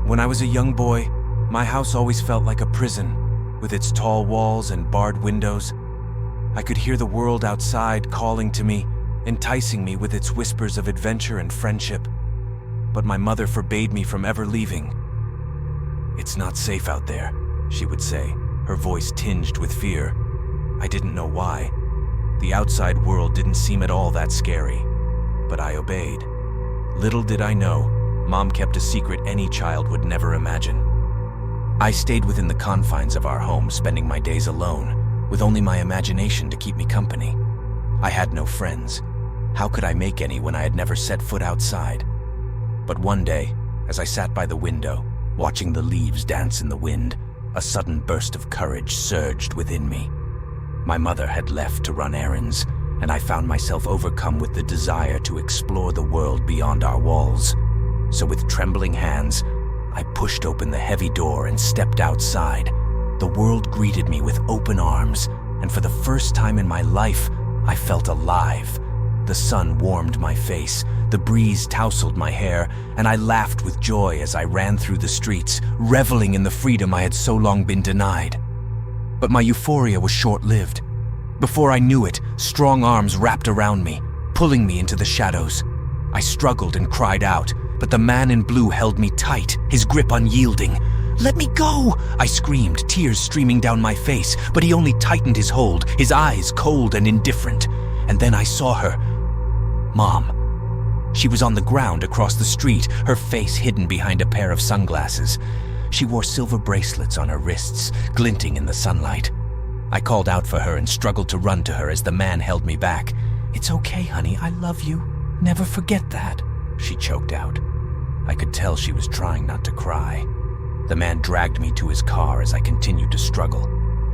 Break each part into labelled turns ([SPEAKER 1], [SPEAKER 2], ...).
[SPEAKER 1] When I was a young boy, my house always felt like a prison, with its tall walls and barred windows. I could hear the world outside calling to me, enticing me with its whispers of adventure and friendship. But my mother forbade me from ever leaving. "It's not safe out there," she would say, her voice tinged with fear. I didn't know why. The outside world didn't seem at all that scary, but I obeyed. Little did I know, Mom kept a secret any child would never imagine. I stayed within the confines of our home, spending my days alone, with only my imagination to keep me company. I had no friends. How could I make any when I had never set foot outside? But one day, as I sat by the window, watching the leaves dance in the wind, a sudden burst of courage surged within me. My mother had left to run errands, and I found myself overcome with the desire to explore the world beyond our walls. So with trembling hands, I pushed open the heavy door and stepped outside. The world greeted me with open arms, and for the first time in my life, I felt alive. The sun warmed my face, the breeze tousled my hair, and I laughed with joy as I ran through the streets, reveling in the freedom I had so long been denied. But my euphoria was short-lived. Before I knew it, strong arms wrapped around me, pulling me into the shadows. I struggled and cried out, but the man in blue held me tight, his grip unyielding. "Let me go!" I screamed, tears streaming down my face, but he only tightened his hold, his eyes cold and indifferent. And then I saw her. Mom. She was on the ground across the street, her face hidden behind a pair of sunglasses. She wore silver bracelets on her wrists, glinting in the sunlight. I called out for her and struggled to run to her as the man held me back. "It's okay, honey, I love you. Never forget that," she choked out. I could tell she was trying not to cry. The man dragged me to his car as I continued to struggle.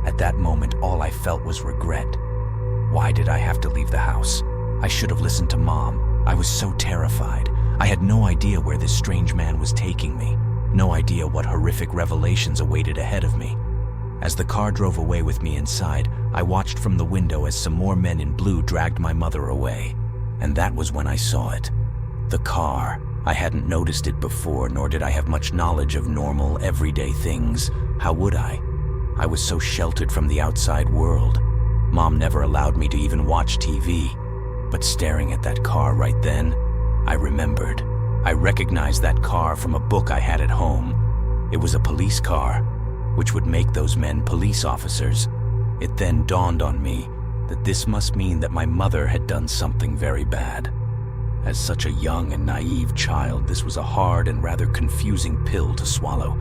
[SPEAKER 1] At that moment, all I felt was regret. Why did I have to leave the house? I should have listened to Mom. I was so terrified. I had no idea where this strange man was taking me. No idea what horrific revelations awaited ahead of me. As the car drove away with me inside, I watched from the window as some more men in blue dragged my mother away. And that was when I saw it. The car. I hadn't noticed it before, nor did I have much knowledge of normal, everyday things. How would I? I was so sheltered from the outside world. Mom never allowed me to even watch TV. But staring at that car right then, I remembered. I recognized that car from a book I had at home. It was a police car, which would make those men police officers. It then dawned on me that this must mean that my mother had done something very bad. As such a young and naive child, this was a hard and rather confusing pill to swallow.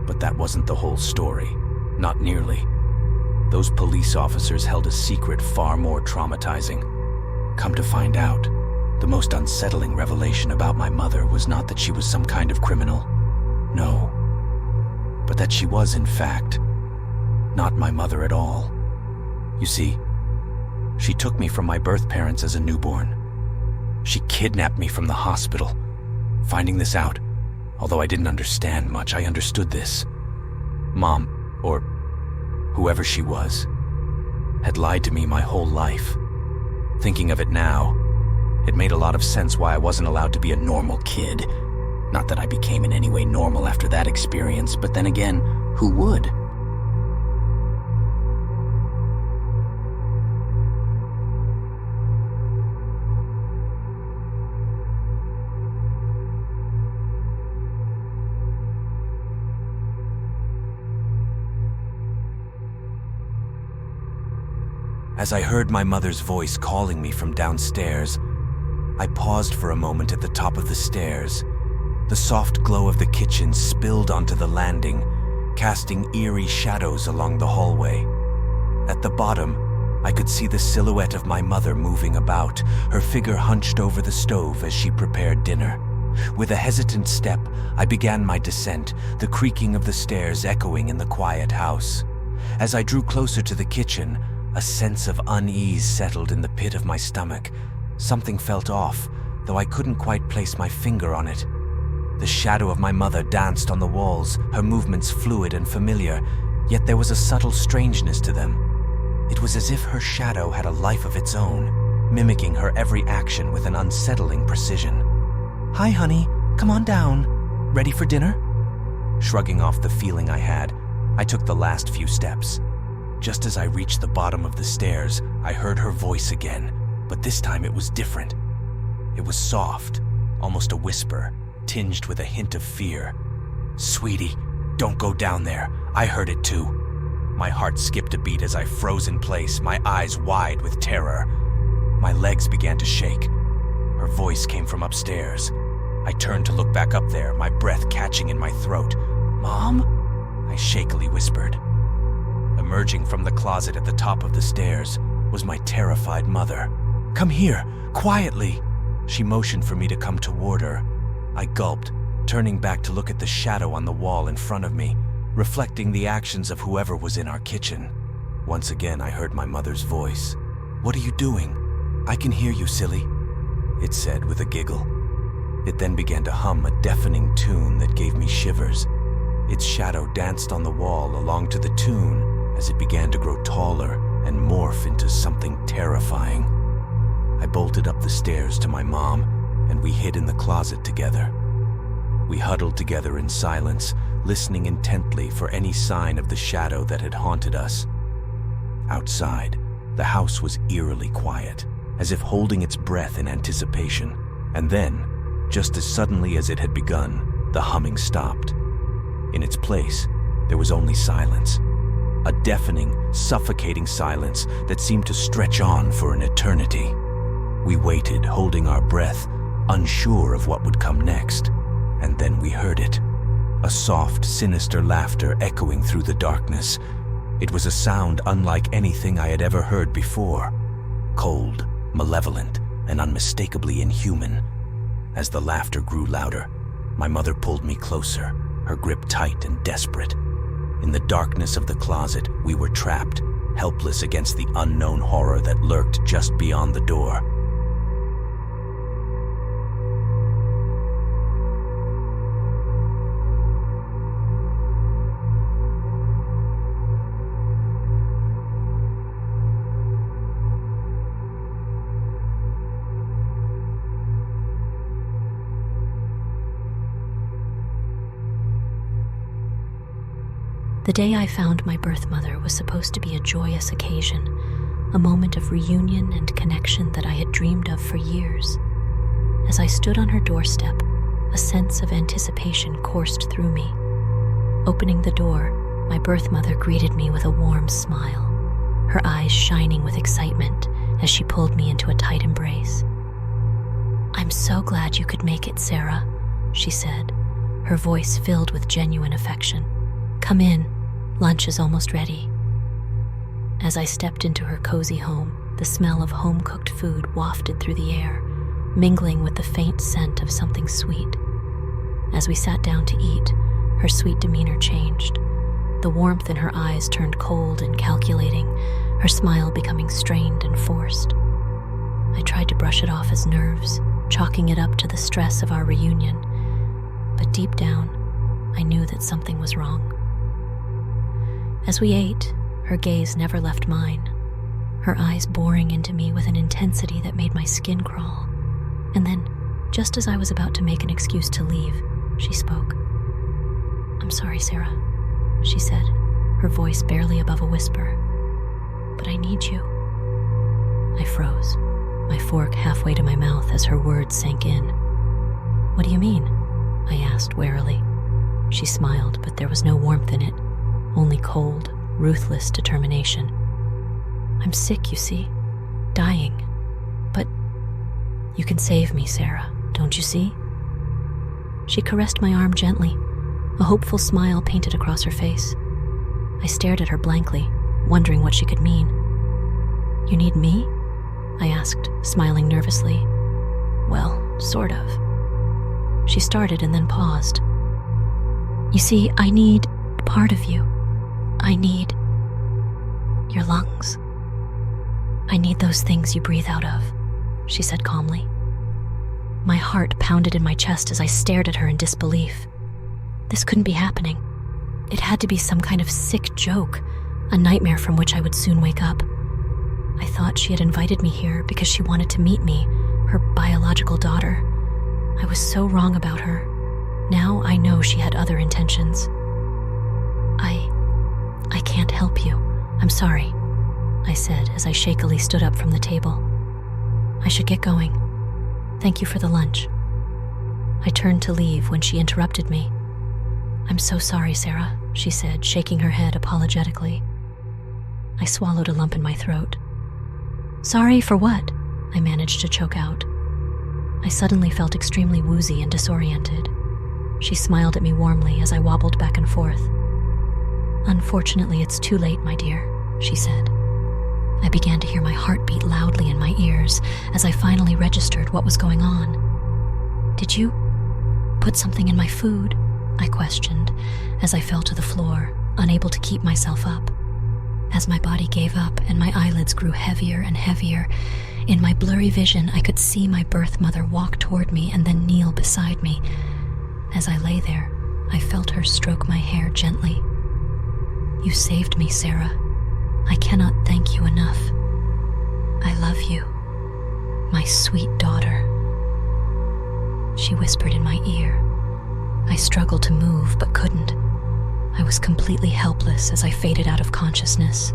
[SPEAKER 1] But that wasn't the whole story. Not nearly. Those police officers held a secret far more traumatizing. Come to find out, the most unsettling revelation about my mother was not that she was some kind of criminal. No. But that she was, in fact, not my mother at all. You see, she took me from my birth parents as a newborn. She kidnapped me from the hospital. Finding this out, although I didn't understand much, I understood this. Mom, or whoever she was, had lied to me my whole life. Thinking of it now, it made a lot of sense why I wasn't allowed to be a normal kid. Not that I became in any way normal after that experience, but then again, who would? As I heard my mother's voice calling me from downstairs, I paused for a moment at the top of the stairs. The soft glow of the kitchen spilled onto the landing, casting eerie shadows along the hallway. At the bottom, I could see the silhouette of my mother moving about, her figure hunched over the stove as she prepared dinner. With a hesitant step, I began my descent, the creaking of the stairs echoing in the quiet house. As I drew closer to the kitchen, a sense of unease settled in the pit of my stomach. Something felt off, though I couldn't quite place my finger on it. The shadow of my mother danced on the walls, her movements fluid and familiar, yet there was a subtle strangeness to them. It was as if her shadow had a life of its own, mimicking her every action with an unsettling precision. "Hi, honey. Come on down. Ready for dinner?" Shrugging off the feeling I had, I took the last few steps. Just as I reached the bottom of the stairs, I heard her voice again, but this time it was different. It was soft, almost a whisper, tinged with a hint of fear. "Sweetie, don't go down there. I heard it too." My heart skipped a beat as I froze in place, my eyes wide with terror. My legs began to shake. Her voice came from upstairs. I turned to look back up there, my breath catching in my throat. "Mom?" I shakily whispered. Emerging from the closet at the top of the stairs was my terrified mother. "Come here, quietly!" She motioned for me to come toward her. I gulped, turning back to look at the shadow on the wall in front of me, reflecting the actions of whoever was in our kitchen. Once again, I heard my mother's voice. "What are you doing?" "I can hear you, silly," it said with a giggle. It then began to hum a deafening tune that gave me shivers. Its shadow danced on the wall along to the tune as it began to grow taller and morph into something terrifying. I bolted up the stairs to my mom, and we hid in the closet together. We huddled together in silence, listening intently for any sign of the shadow that had haunted us. Outside, the house was eerily quiet, as if holding its breath in anticipation. And then, just as suddenly as it had begun, the humming stopped. In its place, there was only silence. A deafening, suffocating silence that seemed to stretch on for an eternity. We waited, holding our breath, unsure of what would come next. And then we heard it. A soft, sinister laughter echoing through the darkness. It was a sound unlike anything I had ever heard before. Cold, malevolent, and unmistakably inhuman. As the laughter grew louder, my mother pulled me closer, her grip tight and desperate. In the darkness of the closet, we were trapped, helpless against the unknown horror that lurked just beyond the door.
[SPEAKER 2] The day I found my birth mother was supposed to be a joyous occasion, a moment of reunion and connection that I had dreamed of for years. As I stood on her doorstep, a sense of anticipation coursed through me. Opening the door, my birth mother greeted me with a warm smile, her eyes shining with excitement as she pulled me into a tight embrace. "I'm so glad you could make it, Sarah," she said, her voice filled with genuine affection. "Come in. Lunch is almost ready." As I stepped into her cozy home, the smell of home-cooked food wafted through the air, mingling with the faint scent of something sweet. As we sat down to eat, her sweet demeanor changed. The warmth in her eyes turned cold and calculating, her smile becoming strained and forced. I tried to brush it off as nerves, chalking it up to the stress of our reunion. But deep down, I knew that something was wrong. As we ate, her gaze never left mine, her eyes boring into me with an intensity that made my skin crawl. And then, just as I was about to make an excuse to leave, she spoke. "I'm sorry, Sarah," she said, her voice barely above a whisper. "But I need you." I froze, my fork halfway to my mouth as her words sank in. "What do you mean?" I asked warily. She smiled, but there was no warmth in it. Only cold, ruthless determination. "I'm sick, you see. Dying. But you can save me, Sarah, don't you see?" She caressed my arm gently, a hopeful smile painted across her face. I stared at her blankly, wondering what she could mean. "You need me?" I asked, smiling nervously. "Well, sort of." She started and then paused. "You see, I need part of you. I need your lungs. I need those things you breathe out of," she said calmly. My heart pounded in my chest as I stared at her in disbelief. This couldn't be happening. It had to be some kind of sick joke, a nightmare from which I would soon wake up. I thought she had invited me here because she wanted to meet me, her biological daughter. I was so wrong about her. Now I know she had other intentions. I can't help you. I'm sorry, I said as I shakily stood up from the table. I should get going. Thank you for the lunch. I turned to leave when she interrupted me. I'm so sorry, Sarah, she said, shaking her head apologetically. I swallowed a lump in my throat. Sorry for what? I managed to choke out. I suddenly felt extremely woozy and disoriented. She smiled at me warmly as I wobbled back and forth. Unfortunately, it's too late, my dear, she said. I began to hear my heart beat loudly in my ears as I finally registered what was going on. Did you put something in my food? I questioned as I fell to the floor, unable to keep myself up. As my body gave up and my eyelids grew heavier and heavier, in my blurry vision I could see my birth mother walk toward me and then kneel beside me. As I lay there, I felt her stroke my hair gently. You saved me, Sarah. I cannot thank you enough. I love you, my sweet daughter. She whispered in my ear. I struggled to move but couldn't. I was completely helpless as I faded out of consciousness.